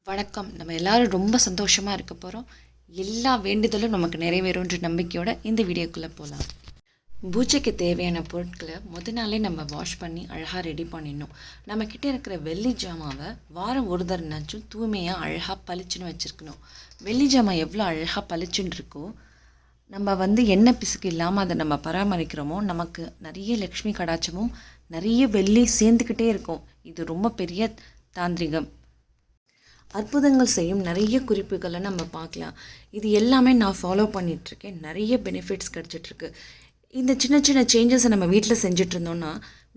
வணக்கம். நம்ம எல்லாரும் ரொம்ப சந்தோஷமாக இருக்க போகிறோம். எல்லா வேண்டுதலும் நமக்கு நிறைவேறும்ன்ற நம்பிக்கையோட இந்த வீடியோக்குள்ளே போகலாம். பூஜைக்கு தேவையான பொருட்களை நாளே நம்ம வாஷ் பண்ணி அழகாக ரெடி பண்ணிடணும். நம்மக்கிட்ட இருக்கிற வெள்ளி ஜாமாவை வாரம் ஒரு தடவைனாச்சும் தூய்மையாக அழகாக பளிச்சுன்னு வச்சுருக்கணும். வெள்ளி ஜாமா எவ்வளோ அழகாக பளிச்சுன்னு இருக்கோ, நம்ம எண்ணெய் பிசுக்கு இல்லாமல் அதை நம்ம பராமரிக்கிறோமோ, நமக்கு நிறைய லக்ஷ்மி கடாட்சமும் நிறைய வெள்ளி சேர்ந்துக்கிட்டே இருக்கும். இது ரொம்ப பெரிய தாந்திரிகம். அற்புதங்கள் செய்யும் நிறைய குறிப்புகளை நம்ம பார்க்கலாம். இது எல்லாமே நான் ஃபாலோ பண்ணிகிட்ருக்கேன். நிறைய பெனிஃபிட்ஸ் கிடச்சிட்ருக்கு. இந்த சின்ன சின்ன சேஞ்சஸை நம்ம வீட்டில் செஞ்சிட்ருந்தோன்னா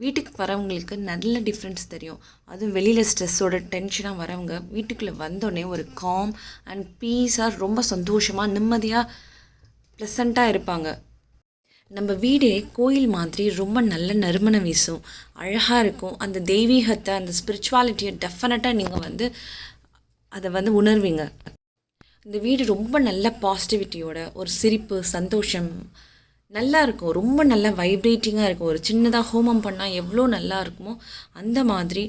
வீட்டுக்கு வரவங்களுக்கு நல்ல டிஃப்ரென்ஸ் தெரியும். அதுவும் வெளியில் ஸ்ட்ரெஸ்ஸோட டென்ஷனாக வரவங்க வீட்டுக்குள்ளே வந்தோடனே ஒரு காம் அண்ட் பீஸாக ரொம்ப சந்தோஷமாக நிம்மதியாக ப்ளசண்ட்டாக இருப்பாங்க. நம்ம வீடே கோயில் மாதிரி ரொம்ப நல்ல நறுமணம் வீசும், அழகாக இருக்கும். அந்த தெய்வீகத்தை, அந்த ஸ்பிரிச்சுவாலிட்டியை டெஃபினட்டாக நீங்கள் அதை உணர்வீங்க. இந்த வீடு ரொம்ப நல்ல பாசிட்டிவிட்டியோட ஒரு சிரிப்பு, சந்தோஷம் நல்லா இருக்கும். ரொம்ப நல்லா வைப்ரேட்டிங்காக இருக்கும். ஒரு சின்னதாக ஹோமம் பண்ணால் எவ்வளோ நல்லா இருக்குமோ அந்த மாதிரி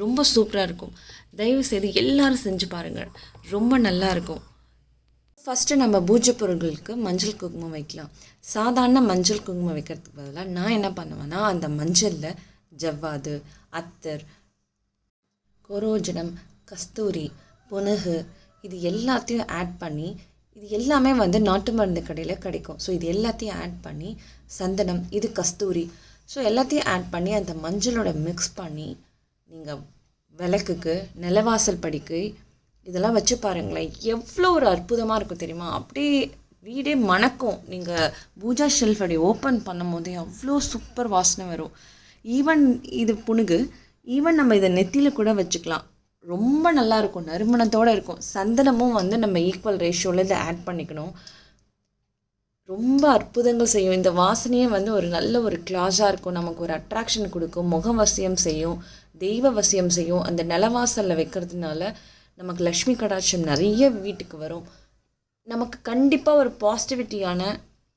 ரொம்ப சூப்பராக இருக்கும். தயவுசெய்து எல்லோரும் செஞ்சு பாருங்கள், ரொம்ப நல்லா இருக்கும். ஃபஸ்ட்டு நம்ம பூஜை பொருட்களுக்கு மஞ்சள் குங்குமம் வைக்கலாம். சாதாரண மஞ்சள் குங்குமம் வைக்கிறதுக்கு பதிலாக நான் என்ன பண்ணுவேன்னா, அந்த மஞ்சளில் ஜவ்வாது, அத்தர், கொரோஜனம், கஸ்தூரி, புனுகு இது எல்லாத்தையும் ஆட் பண்ணி, இது எல்லாமே நாட்டு மருந்து கடையில் கிடைக்கும். ஸோ இது எல்லாத்தையும் ஆட் பண்ணி, சந்தனம், இது கஸ்தூரி, ஸோ எல்லாத்தையும் ஆட் பண்ணி அந்த மஞ்சளோட மிக்ஸ் பண்ணி நீங்கள் விளக்குக்கு, நிலவாசல் படிக்கு இதெல்லாம் வச்சு பாருங்களேன், எவ்வளோ ஒரு அற்புதமாக இருக்கும் தெரியுமா? அப்படியே வீடே மணக்கும். நீங்கள் பூஜா ஷெல்ஃப் அப்படி ஓப்பன் பண்ணும் போதே அவ்வளோ சூப்பர் வாசனை வரும். ஈவன் இது புனுகு, ஈவன் நம்ம இதை நெத்தியில் கூட வச்சுக்கலாம். ரொம்ப நல்லாயிருக்கும், நறுமணத்தோடு இருக்கும். சந்தனமும் நம்ம ஈக்குவல் ரேஷியோவில் இதை ஆட் பண்ணிக்கணும். ரொம்ப அற்புதங்கள் செய்யும். இந்த வாசனையே ஒரு நல்ல ஒரு கிளாஸாக இருக்கும். நமக்கு ஒரு அட்ராக்ஷன் கொடுக்கும், முகவசியம் செய்யும், தெய்வ வசியம் செய்யும். அந்த நிலவாசலில் வைக்கிறதுனால நமக்கு லக்ஷ்மி கடாட்சம் நிறைய வீட்டுக்கு வரும். நமக்கு கண்டிப்பாக ஒரு பாசிட்டிவிட்டியான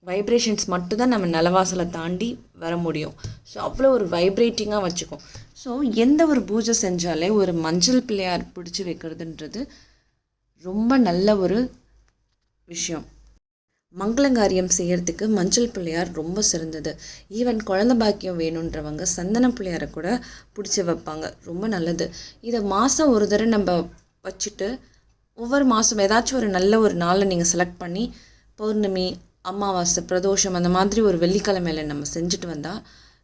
வைப்ரேஷன்ஸ் மட்டும்தான் நம்ம நிலவாசலை தாண்டி வர முடியும். ஸோ அவ்வளோ ஒரு வைப்ரேட்டிங்காக வச்சுக்கும். ஸோ எந்த ஒரு பூஜை செஞ்சாலே ஒரு மஞ்சள் பிள்ளையார் பிடிச்சி வைக்கிறதுன்றது ரொம்ப நல்ல ஒரு விஷயம். மங்களகாரியம் செய்கிறதுக்கு மஞ்சள் பிள்ளையார் ரொம்ப சிறந்தது. ஈவன் குழந்தை பாக்கியம் வேணுன்றவங்க சந்தன பிள்ளையாரை கூட பிடிச்சி வைப்பாங்க, ரொம்ப நல்லது. இதை மாதம் ஒரு தடவை நம்ம வச்சுட்டு ஒவ்வொரு மாதம் ஏதாச்சும் ஒரு நல்ல ஒரு நாளை நீங்கள் செலக்ட் பண்ணி, பௌர்ணமி, அமாவாசை, பிரதோஷம் அந்த மாதிரி ஒரு வெள்ளிக்கிழமையில் நம்ம செஞ்சுட்டு வந்தால்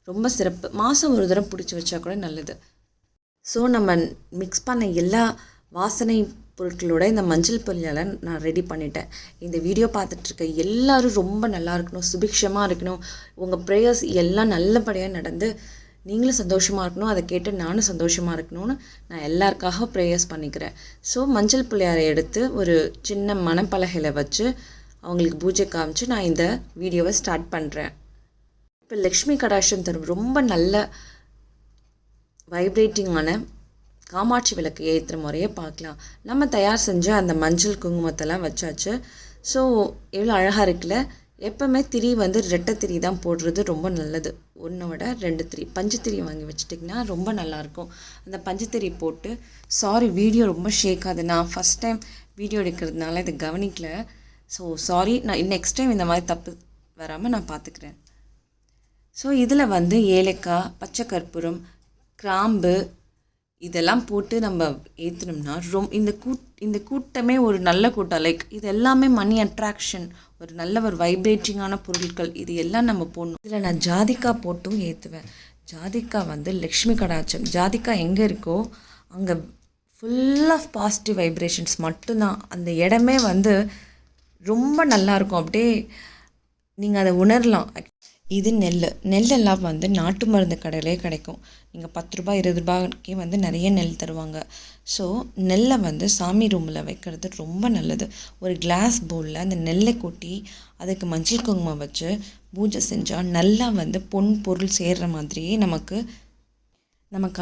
ரொம்ப சிறப்பு. மாதம் ஒரு தடவை பிடிச்சி வச்சா கூட நல்லது. ஸோ நம்ம மிக்ஸ் பண்ண எல்லா வாசனை பொருட்களோட இந்த மஞ்சள் பொரியலை நான் ரெடி பண்ணிட்டேன். இந்த வீடியோ பார்த்துட்ருக்க எல்லோரும் ரொம்ப நல்லா இருக்கணும், சுபிக்ஷமாக இருக்கணும், உங்கள் ப்ரேயர்ஸ் எல்லாம் நல்லபடியாக நடந்து நீங்களும் சந்தோஷமாக இருக்கணும், அதை கேட்டு நானும் சந்தோஷமாக இருக்கணும்னு நான் எல்லாருக்காக ப்ரேயர்ஸ் பண்ணிக்கிறேன். ஸோ மஞ்சள் பிள்ளையாரை எடுத்து ஒரு சின்ன மணப்பலகையில் வச்சு அவங்களுக்கு பூஜை காமிச்சு நான் இந்த வீடியோவை ஸ்டார்ட் பண்ணுறேன். இப்போ லக்ஷ்மி கடாட்சம் தரும் ரொம்ப நல்ல வைப்ரேட்டிங்கான காமாட்சி விளக்கு ஏற்றுற முறையை பார்க்கலாம். நம்ம தயார் செஞ்ச அந்த மஞ்சள் குங்குமத்தெல்லாம் வச்சாச்சு. ஸோ எவ்வளோ அழகாக இருக்குல்ல? எப்போவுமே திரி ரெட்டை திரி தான் போடுறது ரொம்ப நல்லது. ஒன்றை விட 2 திரி, பஞ்சு திரி வாங்கி வச்சுட்டிங்கன்னா ரொம்ப நல்லாயிருக்கும். அந்த பஞ்சு திரி போட்டு, சாரி வீடியோ ரொம்ப ஷேக் ஆகுது, நான் ஃபஸ்ட் டைம் வீடியோ எடுக்கிறதுனால இதை கவனிக்கல. ஸோ சாரி, நான் நெக்ஸ்ட் டைம் இந்த மாதிரி தப்பு வராமல் நான் பார்த்துக்கிறேன். ஸோ இதில் ஏலக்காய், பச்சை கற்பூரம், கிராம்பு இதெல்லாம் போட்டு நம்ம ஏற்றினோம்னா இந்த கூட்டமே ஒரு நல்ல கூட்டம். லைக் இது எல்லாமே மணி அட்ராக்ஷன், ஒரு நல்ல ஒரு வைப்ரேட்டிங்கான பொருட்கள், இது எல்லாம் நம்ம போடணும். இதில் நான் ஜாதிக்காய் போட்டும் ஏற்றுவேன். ஜாதிக்காய் லக்ஷ்மி கடாட்சம். ஜாதிக்காய் எங்கே இருக்கோ அங்கே ஃபுல் ஆஃப் பாசிட்டிவ் வைப்ரேஷன்ஸ் மட்டும்தான். அந்த இடமே ரொம்ப நல்லாயிருக்கும். அப்படியே நீங்கள் அதை உணரலாம். இது நெல்லெல்லாம் நாட்டு மருந்து கடையிலே கிடைக்கும். நீங்கள் 10 ரூபாய் 20 ரூபாய்க்கே நிறைய நெல் தருவாங்க. ஸோ நெல்லை சாமி ரூமில் வைக்கிறது ரொம்ப நல்லது. ஒரு கிளாஸ் பவுலில் அந்த நெல்லை கொட்டி அதுக்கு மஞ்சள் குங்குமம் வச்சு பூஜை செஞ்சால் நல்லா பொன் பொருள் சேர்கிற மாதிரியே நமக்கு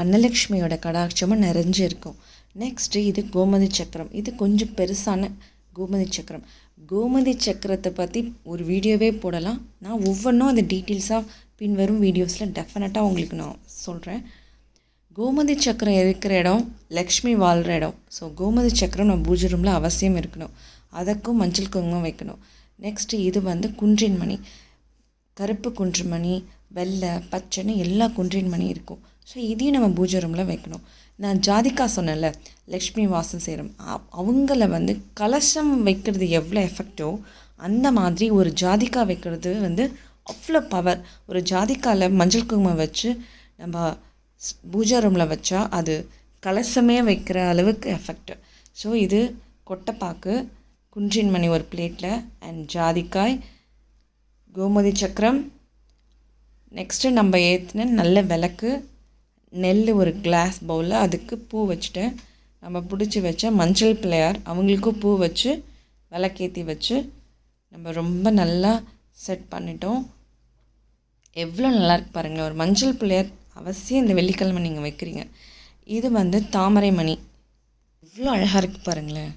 அன்னலக்ஷ்மியோட கடாட்சமும் நிறைஞ்சு இருக்கும். நெக்ஸ்ட்டு இது கோமதி சக்கரம். இது கொஞ்சம் பெருசான கோமதி சக்கரம். கோமதி சக்கரத்தை பற்றி ஒரு வீடியோவே போடலாம். நான் ஒவ்வொன்றும் அந்த டீட்டெயில்ஸாக பின்வரும் வீடியோஸில் டெஃபினட்டாக உங்களுக்கு நான் சொல்கிறேன். கோமதி சக்கரம் இருக்கிற இடம் லக்ஷ்மி வாழ்கிற இடம். ஸோ கோமதி சக்கரம் நம்ம பூஜை ரூமில் அவசியம் இருக்கணும். அதுக்கும் மஞ்சள் குங்குமம் வைக்கணும். நெக்ஸ்ட்டு இது வந்து குன்றின் மணி, கருப்பு குன்றுமணி, வெள்ளை, பச்சைன்னு எல்லா குன்றின் மணி இருக்கும். ஸோ இதையும் நம்ம பூஜை ரூமில் வைக்கணும். நான் ஜாதிக்காய் சொன்னேன்ல, லக்ஷ்மி வாசம் செய்கிறோம், அவங்கள வந்து கலசம் வைக்கிறது எவ்வளோ எஃபெக்டோ அந்த மாதிரி ஒரு ஜாதிக்காய் வைக்கிறது வந்து அவ்வளோ பவர். ஒரு ஜாதிக்காயில் மஞ்சள் குங்குமம் வச்சு நம்ம பூஜை ரூமில் வச்சா அது கலசமே வைக்கிற அளவுக்கு எஃபெக்ட். ஸோ இது கொட்டைப்பாக்கு, குன்றின் மணி ஒரு பிளேட்டில், அண்ட் ஜாதிக்காய், கோமதி சக்கரம், நெக்ஸ்ட்டு நம்ம ஏற்றின நல்ல விளக்கு, நெல் ஒரு கிளாஸ் பவுலில் அதுக்கு பூ வச்சுட்டேன். நம்ம பிடிச்சி வச்ச மஞ்சள் பிள்ளையார், அவங்களுக்கும் பூ வச்சு விளக்கேற்றி வச்சு நம்ம ரொம்ப நல்லா செட் பண்ணிட்டோம். எவ்வளோ நல்லாயிருக்கு பாருங்களேன். ஒரு மஞ்சள் பிள்ளையார் அவசியம் இந்த வெள்ளிக்கிழமை நீங்கள் வைக்கிறீங்க. இது வந்து தாமரை மணி, எவ்வளோ அழகாக இருக்குது பாருங்களேன்.